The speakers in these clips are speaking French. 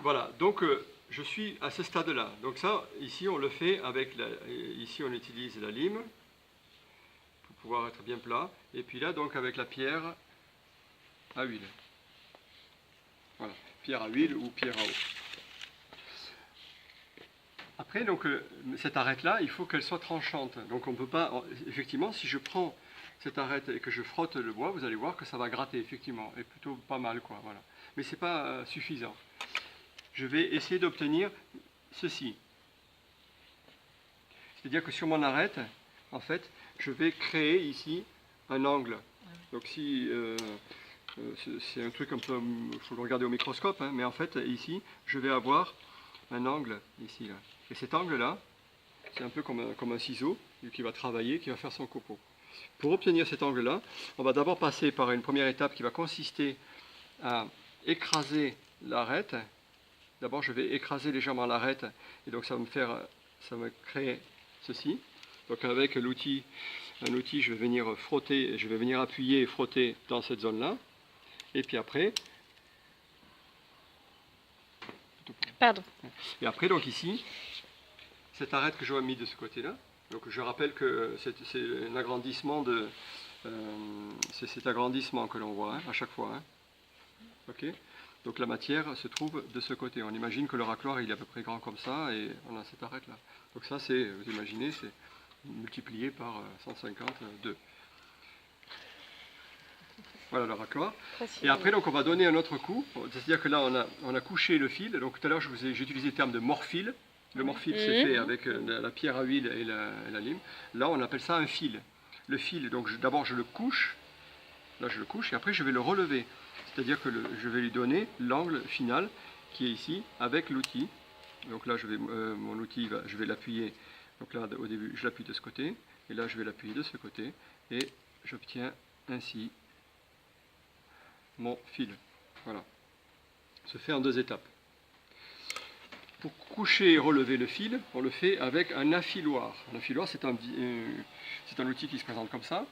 Voilà, donc je suis à ce stade-là. Donc ça, ici on le fait avec, ici on utilise la lime pour pouvoir être bien plat. Et puis là, donc avec la pierre à huile. Voilà, pierre à huile ou pierre à eau. Après, donc, cette arête-là, il faut qu'elle soit tranchante. Donc on ne peut pas, effectivement, si je prends cette arête et que je frotte le bois, vous allez voir que ça va gratter, effectivement, et plutôt pas mal, quoi, voilà. Mais ce n'est pas suffisant. Je vais essayer d'obtenir ceci. C'est-à-dire que sur mon arête, en fait, je vais créer ici un angle. Donc si c'est un truc un peu, il faut le regarder au microscope, hein, mais en fait, ici, je vais avoir un angle ici, là. Et cet angle-là, c'est un peu comme un ciseau qui va travailler, qui va faire son copeau. Pour obtenir cet angle-là, on va d'abord passer par une première étape qui va consister à écraser l'arête. D'abord, je vais écraser légèrement l'arête, et donc ça va me créer ceci. Donc avec un outil, je vais venir frotter, je vais venir appuyer et frotter dans cette zone-là. Et puis après, pardon. Et après, donc ici, cette arête que j'aurais mis de ce côté-là. Donc je rappelle que c'est un agrandissement c'est cet agrandissement que l'on voit, hein, à chaque fois. Hein. Ok. Donc la matière se trouve de ce côté. On imagine que le racloir il est à peu près grand comme ça et on a cette arête là. Donc ça c'est, vous imaginez, c'est multiplié par 152. Voilà le racloir. Et après donc on va donner un autre coup. C'est-à-dire que là on a couché le fil. Donc tout à l'heure j'ai utilisé le terme de morfil. Le morfil c'est fait avec la pierre à huile et la lime. Là on appelle ça un fil. Le fil, donc d'abord je le couche. Là je le couche et après je vais le relever. C'est-à-dire que je vais lui donner l'angle final qui est ici avec l'outil. Donc là, mon outil, je vais l'appuyer. Donc là, au début, je l'appuie de ce côté. Et là, je vais l'appuyer de ce côté. Et j'obtiens ainsi mon fil. Voilà. Ça se fait en 2 étapes. Pour coucher et relever le fil, on le fait avec un affiloir. Un affiloir, c'est un outil qui se présente comme ça.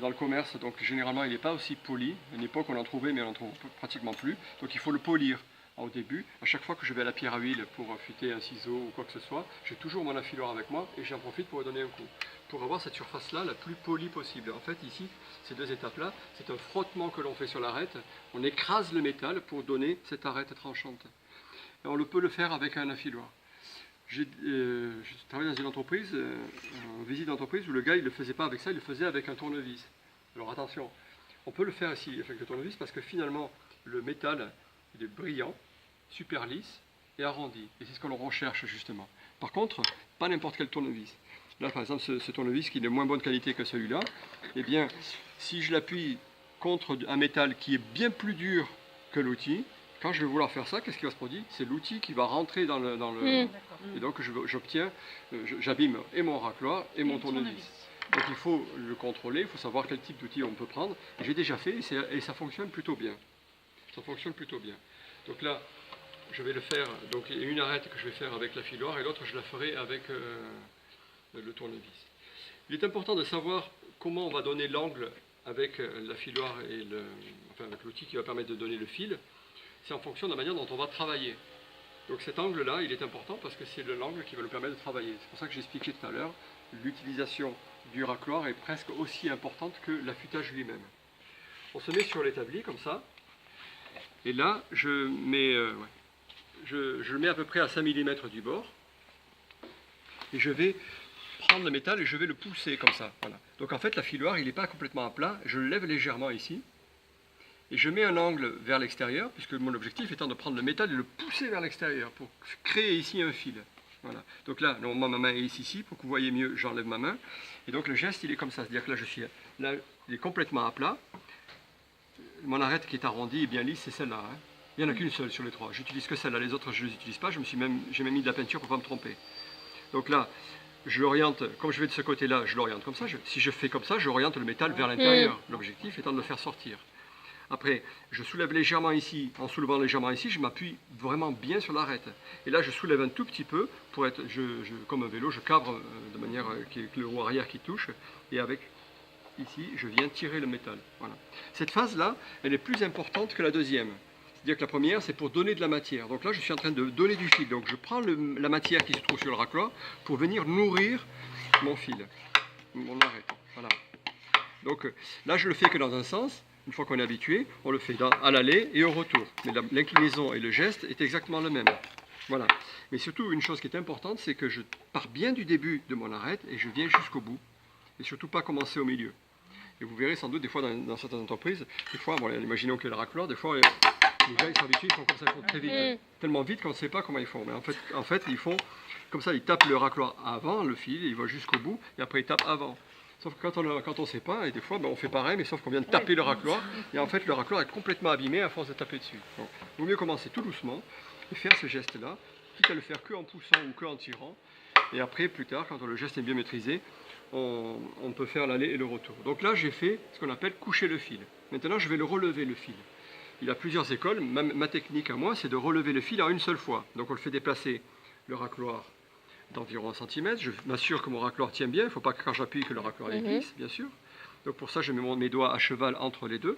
Dans le commerce, donc généralement il n'est pas aussi poli. À une époque on en trouvait, mais on n'en trouve pratiquement plus. Donc il faut le polir au début. À chaque fois que je vais à la pierre à huile pour affûter un ciseau ou quoi que ce soit, j'ai toujours mon affiloir avec moi et j'en profite pour donner un coup. Pour avoir cette surface-là la plus polie possible. En fait ici, ces 2 étapes-là, c'est un frottement que l'on fait sur l'arête. On écrase le métal pour donner cette arête tranchante. Et on peut le faire avec un affiloir. Je travaille dans une entreprise, en visite d'entreprise, où le gars il ne le faisait pas avec ça, il le faisait avec un tournevis. Alors attention, on peut le faire ici avec le tournevis parce que finalement le métal il est brillant, super lisse et arrondi. Et c'est ce que l'on recherche justement. Par contre, pas n'importe quel tournevis. Là par exemple ce tournevis qui est de moins bonne qualité que celui-là, eh bien si je l'appuie contre un métal qui est bien plus dur que l'outil, quand je vais vouloir faire ça, qu'est-ce qui va se produire? C'est l'outil qui va rentrer dans le et donc j'abîme et mon racloir et mon tournevis. Donc il faut le contrôler, il faut savoir quel type d'outil on peut prendre. J'ai déjà fait et ça fonctionne plutôt bien. Ça fonctionne plutôt bien. Donc là, je vais le faire, donc il y a une arête que je vais faire avec l'affiloir et l'autre je la ferai avec le tournevis. Il est important de savoir comment on va donner l'angle avec l'affiloir et avec l'outil qui va permettre de donner le fil. C'est en fonction de la manière dont on va travailler. Donc cet angle-là, il est important parce que c'est l'angle qui va nous permettre de travailler. C'est pour ça que j'ai expliqué tout à l'heure, l'utilisation du racloir est presque aussi importante que l'affûtage lui-même. On se met sur l'établi comme ça, et là, je le mets à peu près à 5 mm du bord, et je vais prendre le métal et je vais le pousser comme ça. Voilà. Donc en fait, l'affiloir, il n'est pas complètement à plat, je le lève légèrement ici, et je mets un angle vers l'extérieur, puisque mon objectif étant de prendre le métal et de le pousser vers l'extérieur pour créer ici un fil. Voilà. Donc là, ma main est ici, pour que vous voyez mieux, j'enlève ma main. Et donc le geste, il est comme ça, c'est-à-dire que là, il est complètement à plat. Mon arête qui est arrondie et bien lisse, c'est celle-là. Hein. Il n'y en a qu'une seule sur les 3. J'utilise que celle-là, les autres je ne les utilise pas, j'ai même mis de la peinture pour ne pas me tromper. Donc là, je l'oriente, comme je vais de ce côté-là, je l'oriente comme ça. Si je fais comme ça, j'oriente le métal vers l'intérieur. L'objectif étant de le faire sortir. Après, je soulève légèrement ici, en soulevant légèrement ici, je m'appuie vraiment bien sur l'arête. Et là, je soulève un tout petit peu, pour être, comme un vélo, je cabre de manière que le roue arrière qui touche, et avec, ici, je viens tirer le métal. Voilà. Cette phase-là, elle est plus importante que la deuxième. C'est-à-dire que la première, c'est pour donner de la matière. Donc là, je suis en train de donner du fil. Donc je prends la matière qui se trouve sur le racloir pour venir nourrir mon fil, mon arête. Voilà. Donc là, je le fais que dans un sens. Une fois qu'on est habitué, on le fait à l'aller et au retour. Mais l'inclinaison et le geste est exactement le même. Voilà. Mais surtout, une chose qui est importante, c'est que je pars bien du début de mon arête et je viens jusqu'au bout. Et surtout pas commencer au milieu. Et vous verrez sans doute des fois dans certaines entreprises, des fois, bon, imaginons qu'il y a le racloir, des fois les gens ils s'habituent, ils font comme ça, ils font très vite, tellement vite qu'on ne sait pas comment ils font. Mais en fait, ils font comme ça, ils tapent le racloir avant le fil, ils vont jusqu'au bout, et après ils tapent avant. Sauf que quand on ne sait pas, et des fois on fait pareil, mais sauf qu'on vient de taper le racloir, et en fait le racloir est complètement abîmé à force de taper dessus. Donc il vaut mieux commencer tout doucement, et faire ce geste-là, quitte à le faire que en poussant ou que en tirant, et après plus tard, quand le geste est bien maîtrisé, on peut faire l'aller et le retour. Donc là, j'ai fait ce qu'on appelle coucher le fil. Maintenant, je vais le relever, le fil. Il y a plusieurs écoles. Ma technique à moi, c'est de relever le fil en une seule fois. Donc on le fait déplacer le racloir d'environ 1 cm. Je m'assure que mon racloir tient bien. Il ne faut pas que quand j'appuie que le racloir glisse, bien sûr. Donc pour ça, je mets mes doigts à cheval entre les deux.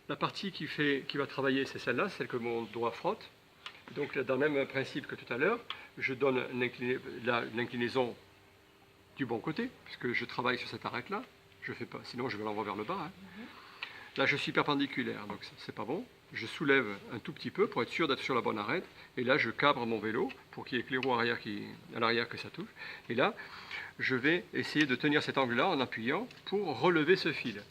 La partie qui va travailler, c'est celle-là, celle que mon doigt frotte. Donc dans le même principe que tout à l'heure, je donne l'inclinaison du bon côté, puisque je travaille sur cette arête-là. Je fais pas, sinon je vais l'envoyer vers le bas. Hein. Là, je suis perpendiculaire, donc c'est pas bon. Je soulève un tout petit peu pour être sûr d'être sur la bonne arête. Et là, je cabre mon vélo pour qu'il y ait que les roues arrière à l'arrière que ça touche. Et là, je vais essayer de tenir cet angle-là en appuyant pour relever ce fil.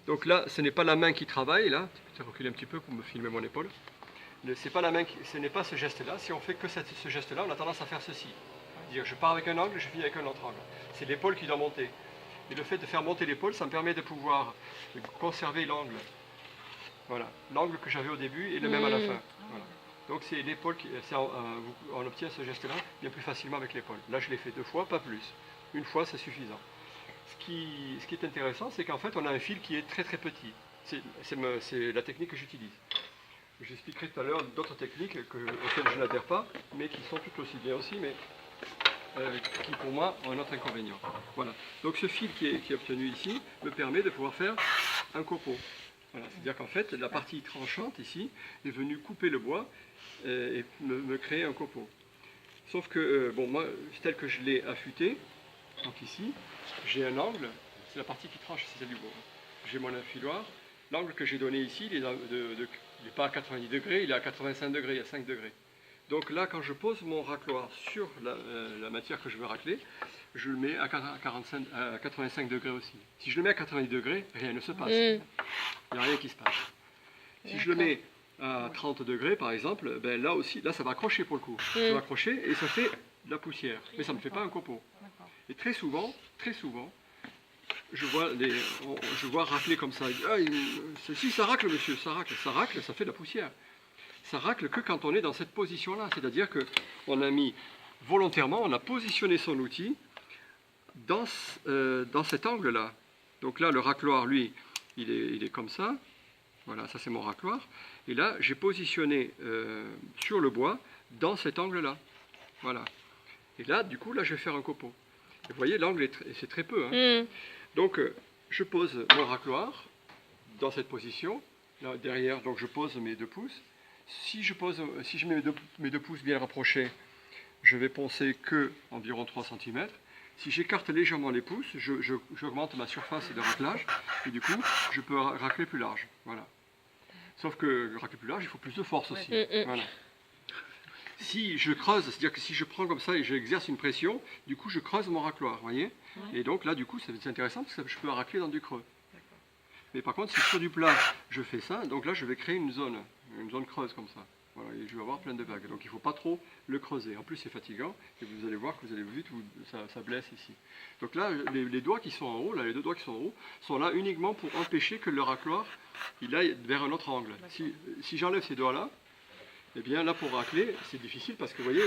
Donc là, ce n'est pas la main qui travaille. Là, tu peux reculer un petit peu pour me filmer mon épaule. Ce n'est pas ce geste-là. Si on fait que ce geste-là, on a tendance à faire ceci. C'est-à-dire, je pars avec un angle, je finis avec un autre angle. C'est l'épaule qui doit monter. Et le fait de faire monter l'épaule, ça me permet de pouvoir conserver l'angle. Voilà, l'angle que j'avais au début est le même à la fin. Voilà. Donc c'est l'épaule on obtient ce geste-là bien plus facilement avec l'épaule. Là, je l'ai fait 2 fois, pas plus. Une fois, c'est suffisant. Ce qui est intéressant, c'est qu'en fait, on a un fil qui est très très petit. C'est la technique que j'utilise. J'expliquerai tout à l'heure d'autres techniques auxquelles je n'adhère pas, mais qui sont tout aussi bien aussi, mais qui pour moi ont un autre inconvénient. Voilà. Donc ce fil qui est obtenu ici me permet de pouvoir faire un copeau. Voilà. C'est-à-dire qu'en fait, la partie tranchante ici est venue couper le bois et me créer un copeau. Sauf que, bon, moi, tel que je l'ai affûté, donc ici, j'ai un angle, c'est la partie qui tranche, c'est celle du bois. J'ai mon affiloir. L'angle que j'ai donné ici, il n'est pas à 90 degrés, il est à 85 degrés, il y a 5 degrés. Donc là, quand je pose mon racloir sur la matière que je veux racler, je le mets à 85 degrés aussi. Si je le mets à 90 degrés, rien ne se passe. Il n'y a rien qui se passe. Si je le mets à 30 degrés, par exemple, ben là aussi, là ça va accrocher pour le coup. Ça va accrocher et ça fait de la poussière. Mais ça ne me fait pas un copeau. Et très souvent, je vois racler comme ça. Si ça racle, monsieur, ça racle, ça fait de la poussière. Ça racle que quand on est dans cette position-là. C'est-à-dire qu'on a mis volontairement, on a positionné son outil dans cet angle-là. Donc là, le racloir, lui, il est comme ça. Voilà, ça c'est mon racloir. Et là, j'ai positionné sur le bois dans cet angle-là. Voilà. Et là, du coup, là, je vais faire un copeau. Et vous voyez, l'angle, c'est très peu. Hein. Donc, je pose mon racloir dans cette position. Là, derrière, donc je pose mes 2 pouces. Si je mets mes 2 pouces bien rapprochés, je vais poncer que environ 3 cm. Si j'écarte légèrement les pouces, j'augmente ma surface de raclage et du coup, je peux racler plus large. Voilà. Sauf que racler plus large, il faut plus de force aussi. Voilà. Si je creuse, c'est-à-dire que si je prends comme ça et j'exerce une pression, du coup, je creuse mon racloir, voyez. Et donc là, du coup, c'est intéressant parce que je peux racler dans du creux. Mais par contre, si sur du plat, je fais ça, donc là, je vais créer une zone creuse comme ça. Voilà, et je vais avoir plein de vagues. Donc il ne faut pas trop le creuser. En plus, c'est fatigant, et vous allez voir que vous allez vite, ça blesse ici. Donc là, les doigts qui sont en haut, là, les 2 doigts qui sont en haut, sont là uniquement pour empêcher que le racloir il aille vers un autre angle. Si j'enlève ces doigts-là, eh bien là, pour racler, c'est difficile parce que vous voyez,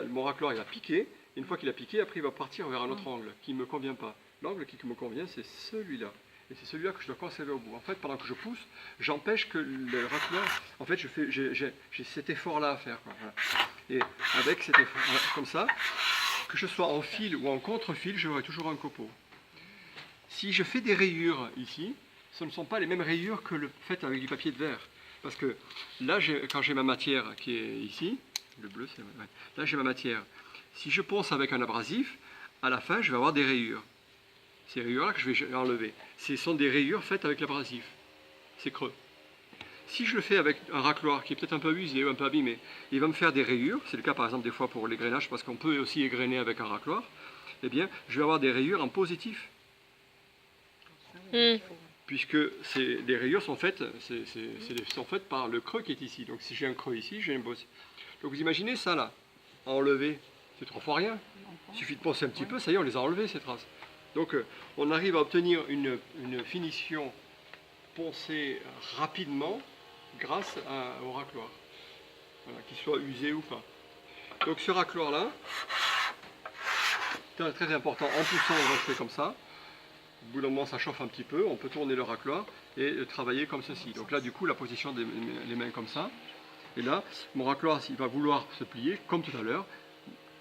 mon racloir, il a piqué. Et une fois qu'il a piqué, après, il va partir vers un autre angle qui ne me convient pas. L'angle qui me convient, c'est celui-là. Et c'est celui-là que je dois conserver au bout. En fait, pendant que je pousse, j'empêche que le racloir... En fait, j'ai cet effort-là à faire. Quoi. Voilà. Et avec cet effort, voilà, comme ça, que je sois en fil ou en contre-fil, j'aurai toujours un copeau. Si je fais des rayures ici, ce ne sont pas les mêmes rayures que le fait avec du papier de verre. Parce que là, quand j'ai ma matière qui est ici, le bleu, c'est... Ouais. Là, j'ai ma matière. Si je ponce avec un abrasif, à la fin, je vais avoir des rayures. Ces rayures-là que je vais enlever. Ce sont des rayures faites avec l'abrasif. C'est creux. Si je le fais avec un racloir qui est peut-être un peu usé ou un peu abîmé, il va me faire des rayures. C'est le cas, par exemple, des fois pour l'égrenage, parce qu'on peut aussi égrener avec un racloir. Eh bien, je vais avoir des rayures en positif. Puisque les rayures sont faites, sont faites par le creux qui est ici. Donc si j'ai un creux ici, j'ai une bosse. Donc vous imaginez ça là, à enlever, c'est 3 fois rien. Il suffit de poncer un petit peu, ça y est, on les a enlevées ces traces. Donc on arrive à obtenir une finition poncée rapidement grâce au racloir. Voilà, qu'il soit usé ou pas. Donc ce racloir là, c'est très important, en poussant on le fait comme ça. Au bout d'un moment, ça chauffe un petit peu, on peut tourner le racloir et travailler comme ceci. Donc là, du coup, la position des les mains comme ça. Et là, mon racloir, s'il va vouloir se plier, comme tout à l'heure,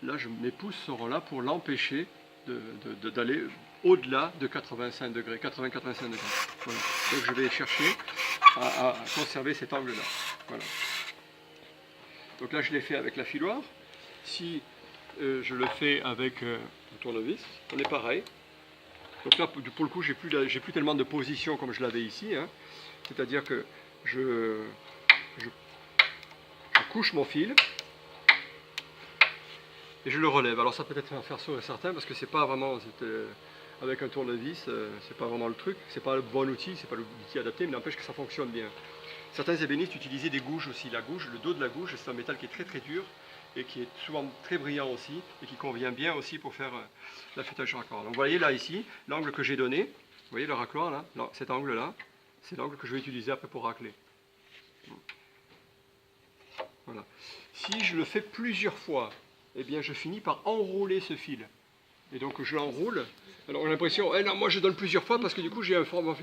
là, mes pouces seront là pour l'empêcher d'aller au-delà de 85 degrés, 80-85 degrés. Voilà. Donc je vais chercher à conserver cet angle-là. Voilà. Donc là, je l'ai fait avec la filoire. Si je le fais avec un tournevis, on est pareil. Donc là, pour le coup, j'ai plus tellement de position comme je l'avais ici. Hein. C'est-à-dire que je couche mon fil et je le relève. Alors ça peut être un faire sourire certains parce que c'est pas vraiment avec un tournevis, c'est pas vraiment le truc. C'est pas le bon outil, c'est pas l'outil adapté, mais n'empêche que ça fonctionne bien. Certains ébénistes utilisaient des gouges aussi. La gouge, le dos de la gouge, c'est un métal qui est très très dur et qui est souvent très brillant aussi et qui convient bien aussi pour faire l'affûtage du racloir. Donc vous voyez là ici, l'angle que j'ai donné, vous voyez le racloir là, cet angle là, c'est l'angle que je vais utiliser après pour racler. Voilà. Si je le fais plusieurs fois, eh bien je finis par enrouler ce fil. Et donc je l'enroule. Alors on a l'impression, non, moi je donne plusieurs fois parce que du coup j'ai un format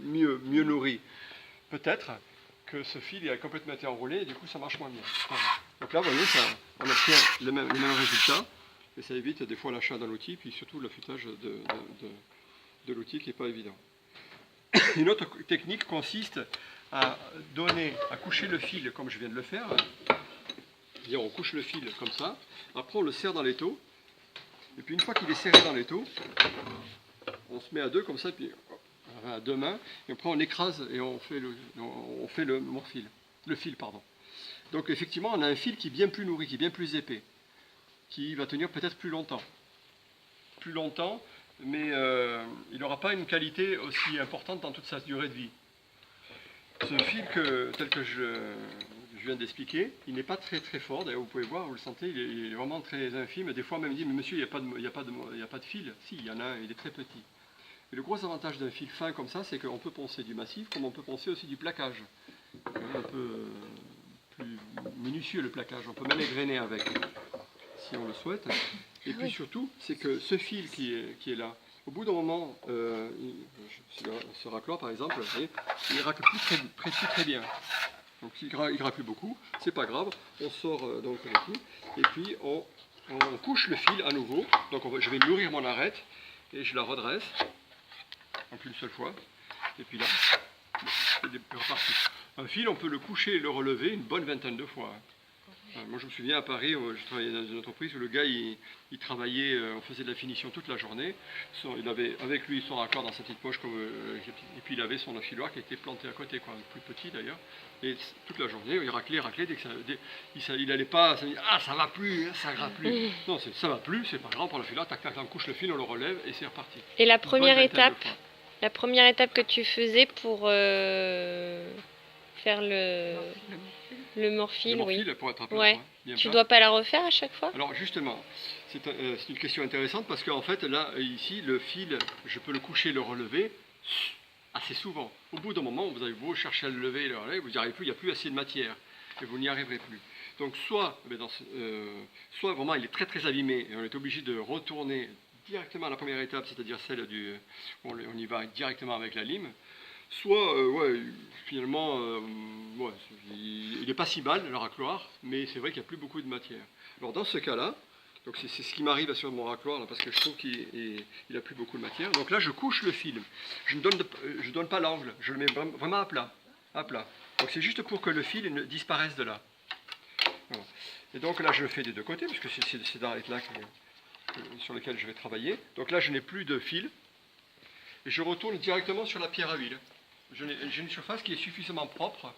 mieux nourri. Peut-être que ce fil a complètement été enroulé et du coup ça marche moins bien. Voilà. Donc là, vous voyez, on obtient le même résultat et ça évite des fois l'achat d'un outil, puis surtout l'affûtage de l'outil qui n'est pas évident. Une autre technique consiste à coucher le fil comme je viens de le faire. C'est-à-dire on couche le fil comme ça, après on le serre dans l'étau, et puis une fois qu'il est serré dans l'étau, on se met à deux comme ça, puis à deux mains, et après on écrase et on fait le fil. Donc effectivement, on a un fil qui est bien plus nourri, qui est bien plus épais, qui va tenir peut-être plus longtemps. Mais il n'aura pas une qualité aussi importante dans toute sa durée de vie. Ce fil tel que je viens d'expliquer, il n'est pas très très fort, d'ailleurs vous pouvez voir, vous le sentez, il est vraiment très infime. Des fois on me dit, mais monsieur, il n'y a pas de fil. Si, il y en a un, il est très petit. Et le gros avantage d'un fil fin comme ça, c'est qu'on peut poncer du massif, comme on peut poncer aussi du plaquage. Un peu plus minutieux le plaquage, on peut même égrener avec, si on le souhaite. Et puis surtout, c'est que ce fil qui est là, au bout d'un moment, ce racloir par exemple, vous voyez, il ne racle plus très bien. Donc il ne racle plus beaucoup, c'est pas grave, on sort donc le tout, et puis on couche le fil à nouveau. Donc je vais nourrir mon arête, et je la redresse, donc une seule fois, et puis là, c'est reparti. Un fil, on peut le coucher et le relever une bonne vingtaine de fois. Moi je me souviens à Paris, je travaillais dans une entreprise où le gars il travaillait, on faisait de la finition toute la journée. Il avait avec lui son raccord dans sa petite poche, et puis il avait son affiloir qui était planté à côté, plus petit d'ailleurs. Et toute la journée, il raclait, dès que il n'allait pas, ça va plus, ça ne va plus. Non, ça va plus, c'est pas grave pour l'affiloir, tac, on couche le fil, on le relève et c'est reparti. Et la première étape que tu faisais pour faire le morphile, oui. Pour être à plat, ouais. Tu ne dois pas la refaire à chaque fois? Alors justement, c'est une question intéressante parce qu'en fait, là, ici, le fil, je peux le coucher et le relever assez souvent. Au bout d'un moment, vous avez beau chercher à le lever et le relever, vous n'y arrivez plus, il n'y a plus assez de matière et vous n'y arriverez plus. Donc soit vraiment il est très très abîmé et on est obligé de retourner directement à la première étape, c'est-à-dire celle où on y va directement avec la lime. Soit, finalement, il n'est pas si mal, le racloir, mais c'est vrai qu'il n'y a plus beaucoup de matière. Alors dans ce cas-là, donc c'est ce qui m'arrive sur mon racloir, là, parce que je trouve qu'il n'a plus beaucoup de matière. Donc là, je couche le fil. Je ne donne pas l'angle, je le mets vraiment à plat. Donc c'est juste pour que le fil ne disparaisse de là. Voilà. Et donc là je le fais des deux côtés, parce que c'est ces arêtes-là sur lesquelles je vais travailler. Donc là je n'ai plus de fil, et je retourne directement sur la pierre à huile. J'ai une surface qui est suffisamment propre.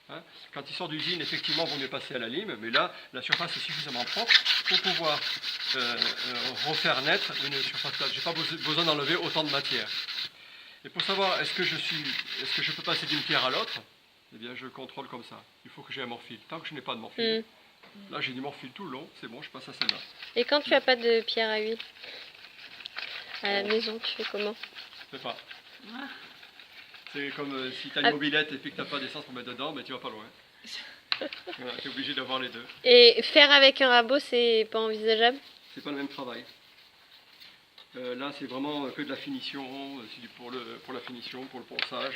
Hein. Quand il sort d'usine, effectivement, il vaut mieux passer à la lime, mais là, la surface est suffisamment propre pour pouvoir refaire naître une surface plate. Je n'ai pas besoin d'enlever autant de matière. Et pour savoir est-ce que je peux passer d'une pierre à l'autre, eh bien je contrôle comme ça. Il faut que j'ai un morphile. Tant que je n'ai pas de morphile, là j'ai du morphile tout le long, c'est bon, je passe à celle-là. Et quand tu n'as pas de pierre à huile à la maison, tu fais comment? Je sais pas. C'est comme si tu as une mobilette et puis que tu n'as pas d'essence pour mettre dedans, mais tu vas pas loin. Voilà, tu es obligé d'avoir les deux. Et faire avec un rabot, c'est pas envisageable? C'est pas le même travail. Là, c'est vraiment que de la finition, c'est pour la finition, pour le ponçage,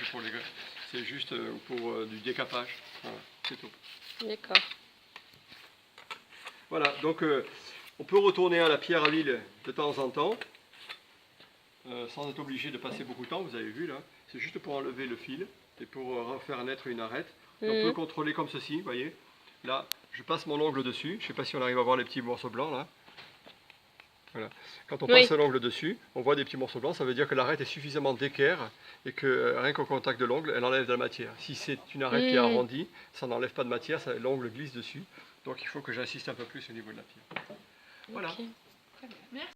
c'est juste pour du décapage. Voilà, c'est tout. D'accord. Voilà, donc on peut retourner à la pierre à huile de temps en temps, sans être obligé de passer beaucoup de temps, vous avez vu là. C'est juste pour enlever le fil et pour refaire naître une arête. Et on peut contrôler comme ceci, vous voyez. Là, je passe mon ongle dessus. Je ne sais pas si on arrive à voir les petits morceaux blancs là. Voilà. Quand on passe l'ongle dessus, on voit des petits morceaux blancs, ça veut dire que l'arête est suffisamment d'équerre et que rien qu'au contact de l'ongle, elle enlève de la matière. Si c'est une arête qui est arrondie, ça n'enlève pas de matière, l'ongle glisse dessus. Donc il faut que j'insiste un peu plus au niveau de la pierre. Voilà. Okay. Très bien. Merci.